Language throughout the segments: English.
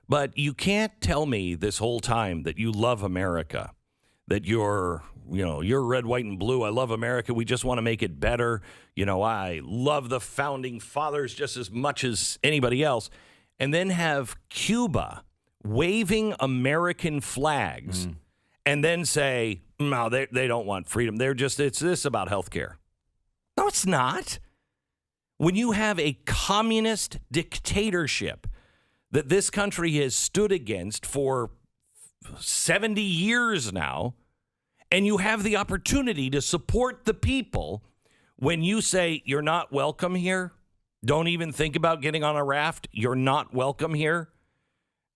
But you can't tell me this whole time that you love America, that you're red, white, and blue. I love America. We just want to make it better. I love the founding fathers just as much as anybody else. And then have Cuba waving American flags and then say, no, they don't want freedom. It's this about health care. No, it's not. When you have a communist dictatorship that this country has stood against for 70 years now, and you have the opportunity to support the people, when you say you're not welcome here, don't even think about getting on a raft, you're not welcome here.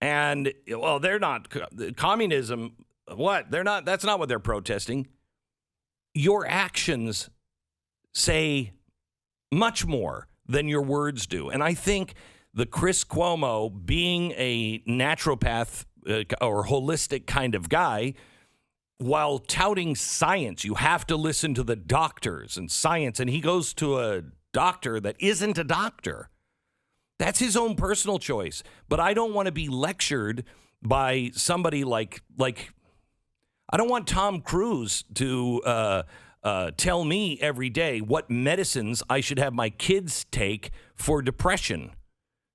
And, well, they're not communism. What? They're not. That's not what they're protesting. Your actions say much more than your words do. And I think the Chris Cuomo, being a naturopath or holistic kind of guy, while touting science, you have to listen to the doctors and science, and he goes to a doctor that isn't a doctor. That's his own personal choice. But I don't want to be lectured by somebody like I don't want Tom Cruise to tell me every day what medicines I should have my kids take for depression,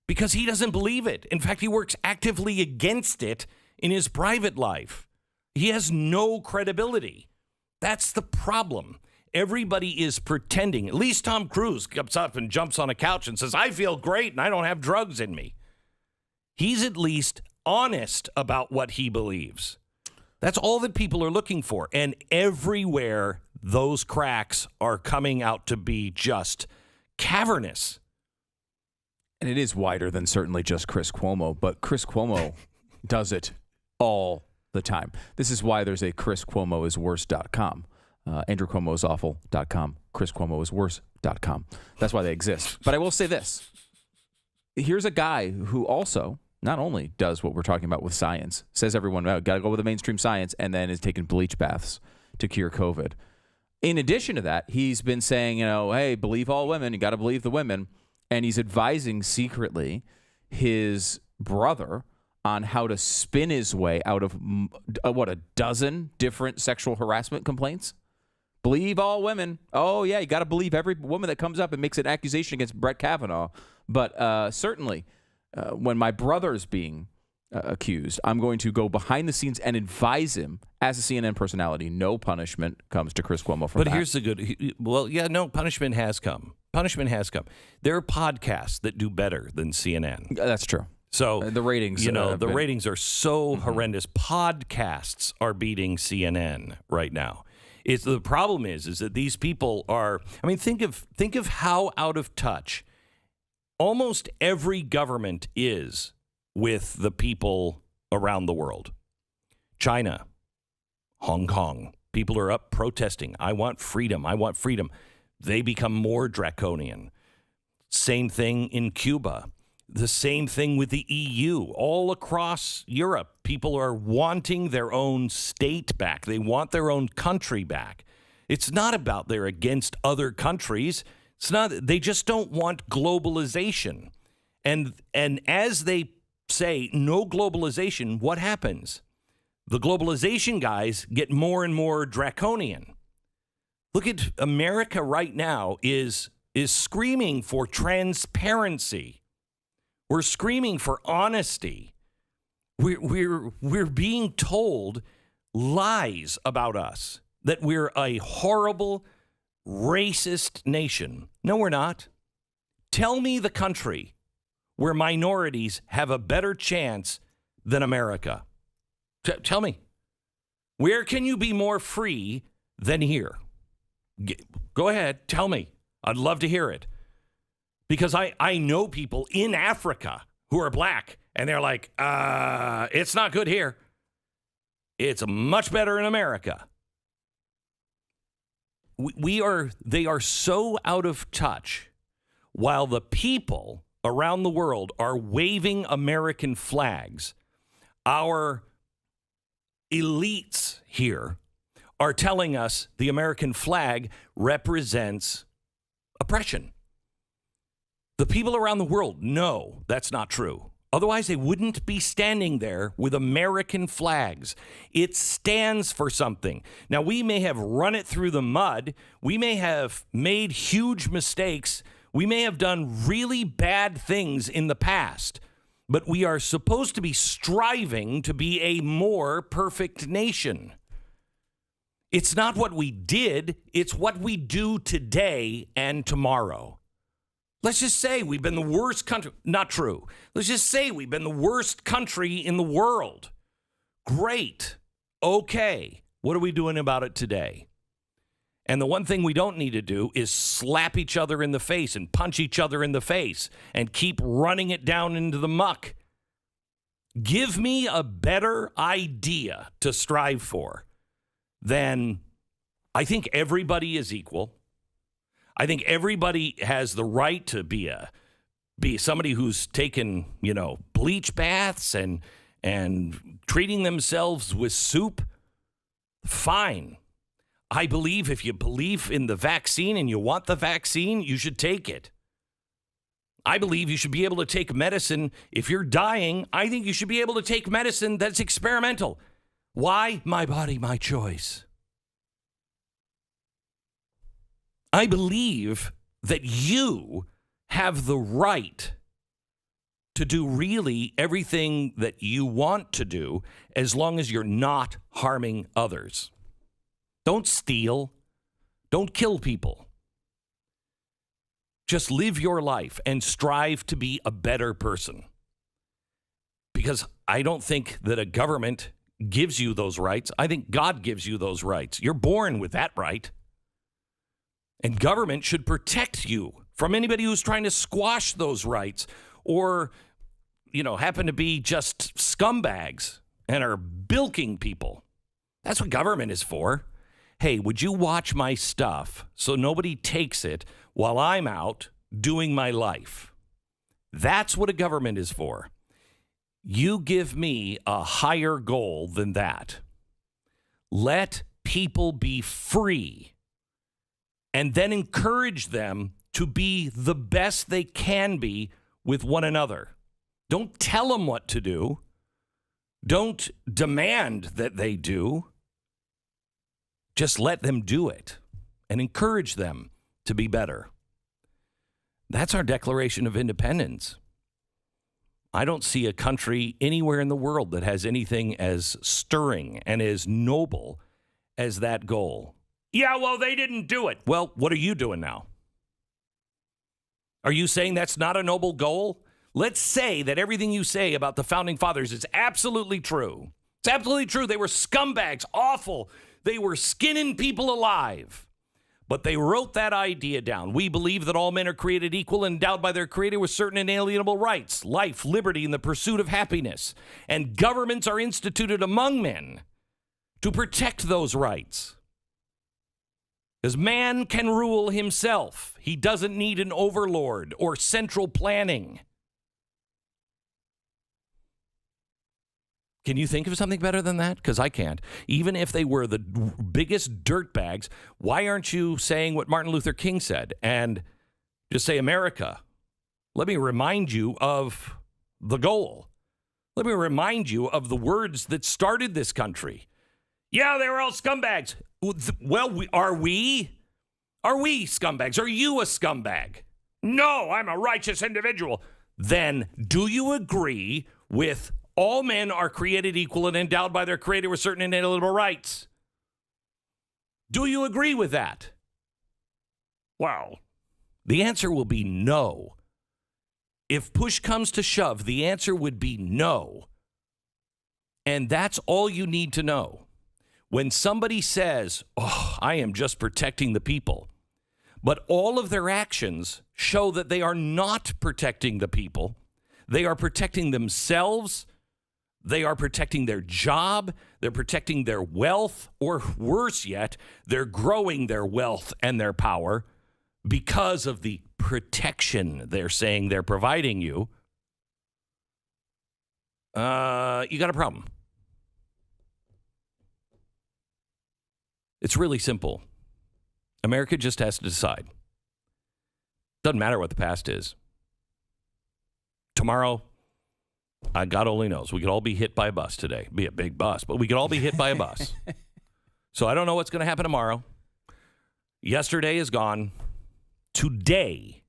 because he doesn't believe it. In fact, he works actively against it in his private life. He has no credibility. That's the problem. Everybody is pretending. At least Tom Cruise comes up and jumps on a couch and says, I feel great and I don't have drugs in me. He's at least honest about what he believes. That's all that people are looking for. And everywhere, those cracks are coming out to be just cavernous. And it is wider than certainly just Chris Cuomo, but Chris Cuomo does it all the time. This is why there's a ChrisCuomoIsWorse.com. AndrewCuomoIsAwful.com. ChrisCuomoIsWorse.com. That's why they exist. But I will say this. Here's a guy who also not only does what we're talking about with science, says everyone, got to go with the mainstream science, and then is taking bleach baths to cure COVID. In addition to that, he's been saying, hey, believe all women. You got to believe the women. And he's advising secretly his brother on how to spin his way out of, a dozen different sexual harassment complaints? Believe all women. Oh, yeah, you got to believe every woman that comes up and makes an accusation against Brett Kavanaugh. But certainly, when my brother's being accused, I'm going to go behind the scenes and advise him as a CNN personality. No punishment comes to Chris Cuomo for that. But here's the good. Well, yeah, no, punishment has come. Punishment has come. There are podcasts that do better than CNN. That's true. So the ratings, the ratings are so horrendous. Podcasts are beating CNN right now. The problem is that these people are. I mean, think of how out of touch almost every government is with the people around the world. China, Hong Kong, people are up protesting. I want freedom. I want freedom. They become more draconian. Same thing in Cuba. The same thing with the EU. All across Europe, people are wanting their own state back. They want their own country back. It's not about they're against other countries. It's not. They just don't want globalization. And as they say no globalization, what happens? The globalization guys get more and more draconian. Look at America right now is screaming for transparency. We're screaming for honesty. We're being told lies about us, that we're a horrible, racist nation. No, we're not. Tell me the country where minorities have a better chance than America. Tell me. Where can you be more free than here? Go ahead. Tell me. I'd love to hear it. Because I know people in Africa who are black, and they're like, it's not good here. It's much better in America. They are so out of touch, while the people around the world are waving American flags. Our elites here are telling us the American flag represents oppression. The people around the world know that's not true. Otherwise, they wouldn't be standing there with American flags. It stands for something. Now, we may have run it through the mud. We may have made huge mistakes. We may have done really bad things in the past. But we are supposed to be striving to be a more perfect nation. It's not what we did. It's what we do today and tomorrow. Let's just say we've been the worst country. Not true. Let's just say we've been the worst country in the world. Great. Okay. What are we doing about it today? And the one thing we don't need to do is slap each other in the face and punch each other in the face and keep running it down into the muck. Give me a better idea to strive for than I think everybody is equal. I think everybody has the right to be somebody who's taken, bleach baths and treating themselves with soup. Fine. I believe if you believe in the vaccine and you want the vaccine, you should take it. I believe you should be able to take medicine. If you're dying, I think you should be able to take medicine that's experimental. Why? My body, my choice. I believe that you have the right to do really everything that you want to do as long as you're not harming others. Don't steal. Don't kill people. Just live your life and strive to be a better person. Because I don't think that a government gives you those rights. I think God gives you those rights. You're born with that right. And government should protect you from anybody who's trying to squash those rights or, happen to be just scumbags and are bilking people. That's what government is for. Hey, would you watch my stuff so nobody takes it while I'm out doing my life? That's what a government is for. You give me a higher goal than that. Let people be free. And then encourage them to be the best they can be with one another. Don't tell them what to do. Don't demand that they do. Just let them do it and encourage them to be better. That's our Declaration of Independence. I don't see a country anywhere in the world that has anything as stirring and as noble as that goal. Yeah, well, they didn't do it. Well, what are you doing now? Are you saying that's not a noble goal? Let's say that everything you say about the Founding Fathers is absolutely true. It's absolutely true. They were scumbags, awful. They were skinning people alive. But they wrote that idea down. We believe that all men are created equal and endowed by their Creator with certain inalienable rights, life, liberty, and the pursuit of happiness. And governments are instituted among men to protect those rights. Because man can rule himself. He doesn't need an overlord or central planning. Can you think of something better than that? Because I can't. Even if they were the biggest dirtbags, why aren't you saying what Martin Luther King said and just say, America, let me remind you of the goal. Let me remind you of the words that started this country. Yeah, they were all scumbags. Well, are we? Are we scumbags? Are you a scumbag? No, I'm a righteous individual. Then do you agree with all men are created equal and endowed by their Creator with certain inalienable rights? Do you agree with that? Well, the answer will be no. If push comes to shove, the answer would be no. And that's all you need to know. When somebody says, I am just protecting the people, but all of their actions show that they are not protecting the people, they are protecting themselves, they are protecting their job, they're protecting their wealth, or worse yet, they're growing their wealth and their power because of the protection they're saying they're providing you, you got a problem. It's really simple. America just has to decide. Doesn't matter what the past is. Tomorrow, God only knows. We could all be hit by a bus today. Be a big bus, but we could all be hit by a bus. So I don't know what's going to happen tomorrow. Yesterday is gone. Today,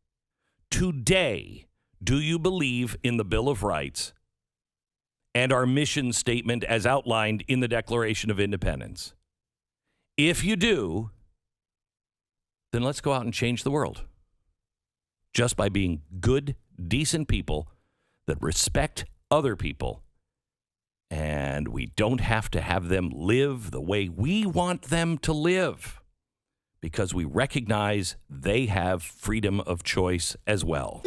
do you believe in the Bill of Rights and our mission statement as outlined in the Declaration of Independence? If you do, then let's go out and change the world. Just by being good, decent people that respect other people. And we don't have to have them live the way we want them to live, because we recognize they have freedom of choice as well.